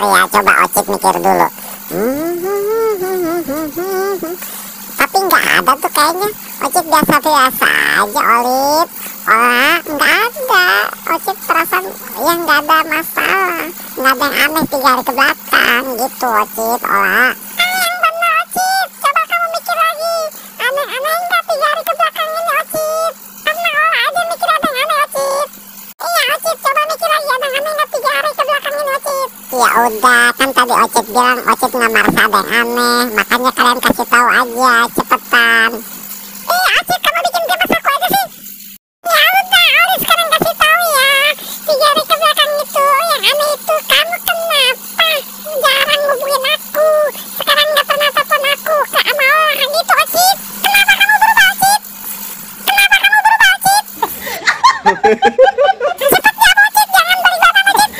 ya, coba Ocit mikir dulu. Tapi nggak ada tuh kayaknya. Ocit biasa-biasa aja, Olip. Ola, nggak ada. Ocit perasaan yang nggak ada masalah, nggak ada yang aneh 3 hari ke belakang gitu, Ocit. Ola, yang bener, Ocit. Coba kamu mikir lagi. Aneh-aneh nggak 3 hari ke belakang ini, Ocit? Karena Ola aja mikir ada yang aneh, Ocit. Iya, Ocit, coba mikir lagi, ada yang aneh nggak 3 hari ke belakang ini, Ocit? Ya udah, kan tadi Ocit bilang Ocit nggak merasa ada yang aneh, makanya kalian kasih tahu aja, cepetan. Ocit, kamu bikin dia pas aku aja sih. Ya udah, Oli sekarang kasih tahu ya. 3 hari ke belakang itu yang aneh itu kamu kenapa jarang hubungin aku? Sekarang nggak pernah telepon aku ke sama orang gitu, Ocit. Kenapa kamu berubah, Ocit? Kenapa kamu berubah, Ocit? Cepet ya, Ocit, jangan balik badan, Ocit.